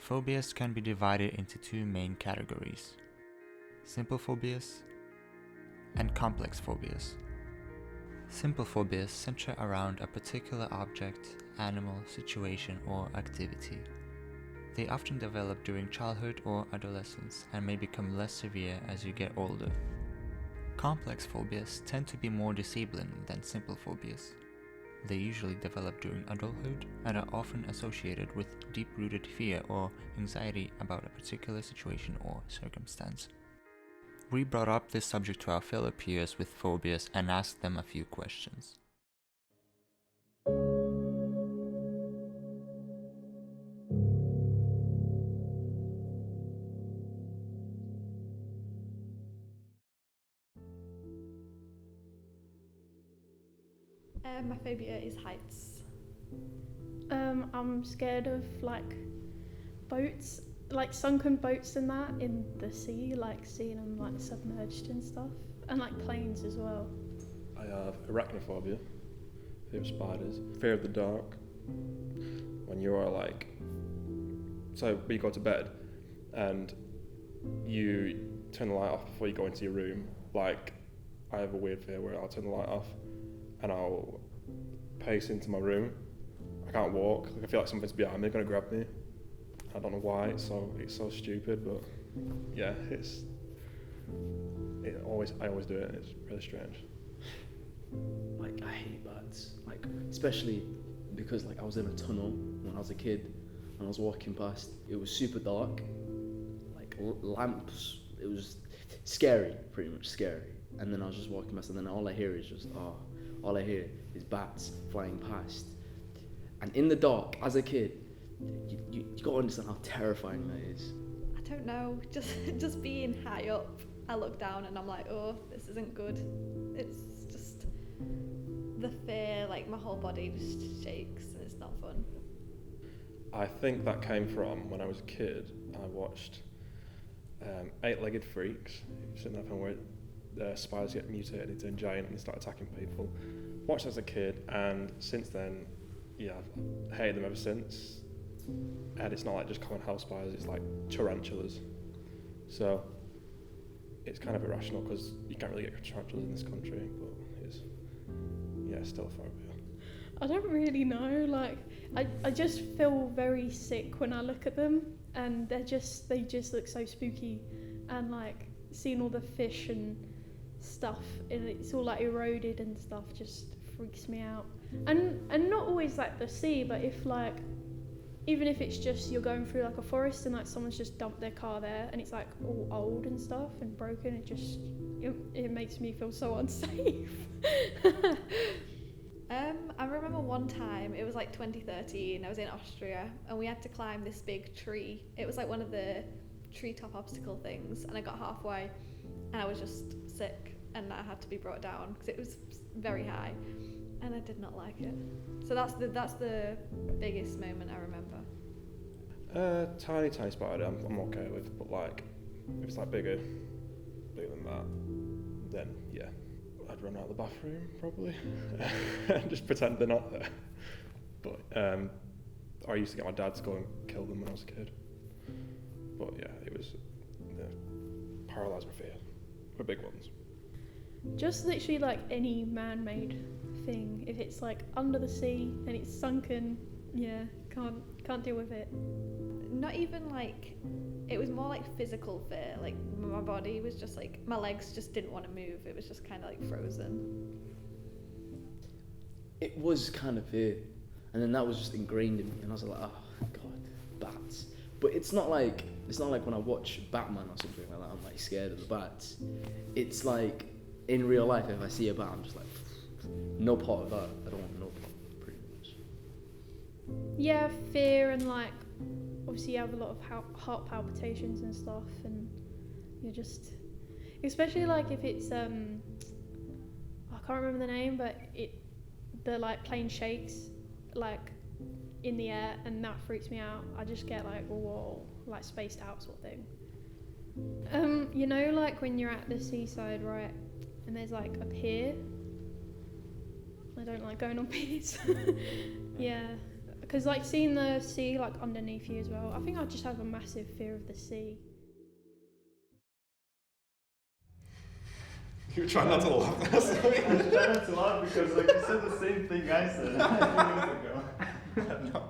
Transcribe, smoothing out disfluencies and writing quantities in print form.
Phobias can be divided into two main categories: simple phobias and complex phobias. Simple phobias center around a particular object, animal, situation, or activity. They often develop during childhood or adolescence and may become less severe as you get older. Complex phobias tend to be more disabling than simple phobias. They usually develop during adulthood and are often associated with deep-rooted fear or anxiety about a particular situation or circumstance. We brought up this subject to our fellow peers with phobias and asked them a few questions. My phobia is heights. I'm scared of boats, sunken boats and that in the sea, seeing them submerged and stuff, and planes as well. I have arachnophobia, fear of spiders, fear of the dark. When you are when you go to bed and you turn the light off before you go into your room, I have a weird fear where I'll turn the light off and I'll pace into my room. I can't walk. I feel like something's behind me, gonna grab me. I don't know why. It's so stupid, but yeah, I always do it. It's really strange. I hate bats. Especially because I was in a tunnel when I was a kid and I was walking past. It was super dark. Lamps. It was scary, pretty much scary. And then I was just walking past, and then all I hear is bats flying past. And in the dark, as a kid, you gotta understand how terrifying that is. I don't know, just being high up, I look down and I'm like, oh, this isn't good. It's just the fear, my whole body just shakes and it's not fun. I think that came from when I was a kid. I watched Eight-Legged Freaks. You've seen that film where the spiders get mutated into a giant and they start attacking people. Watched as a kid, and since then, yeah, I've hated them ever since. And it's not just common house spiders, it's tarantulas. So it's kind of irrational because you can't really get tarantulas in this country, but it's still a phobia. I don't really know, I just feel very sick when I look at them, and they just look so spooky, and seeing all the fish and stuff, and it's all eroded and stuff, just freaks me out. And not always the sea, but if even if it's just you're going through a forest and someone's just dumped their car there and it's all old and stuff and broken, it makes me feel so unsafe. I remember one time, it was 2013, I was in Austria and we had to climb this big tree. It was one of the treetop obstacle things, and I got halfway and I was just sick and I had to be brought down because it was very high and I did not like it. So that's the biggest moment I remember. Tiny spider I'm okay with, but if it's bigger than that, then yeah, I'd run out of the bathroom probably and just pretend they're not there. But I used to get my dad to go and kill them when I was a kid. But yeah, it was paralysed with fear. For big ones. Just literally any man-made thing. If it's under the sea and it's sunken, yeah, can't deal with it. Not even it was more physical fear. My body was just my legs just didn't want to move. It was just kind of frozen. It was kind of fear, and then that was just ingrained in me, and I was like, oh god, bats. But it's not like when I watch Batman or something like that, I'm scared of the bats. It's in real life, if I see a bat, I'm just no part of that. I don't want no part, pretty much. Yeah, fear, and obviously you have a lot of heart palpitations and stuff, and you're just, especially if it's I can't remember the name, but the plane shakes in the air, and that freaks me out. I just get whoa, spaced out sort of thing. When you're at the seaside, right, and there's a pier. I don't like going on piers. Yeah, Because like seeing the sea like underneath you as well, I think I just have a massive fear of the sea. You try not to laugh. That's I was trying not to laugh because like you said the same thing I said a few minutes ago. no.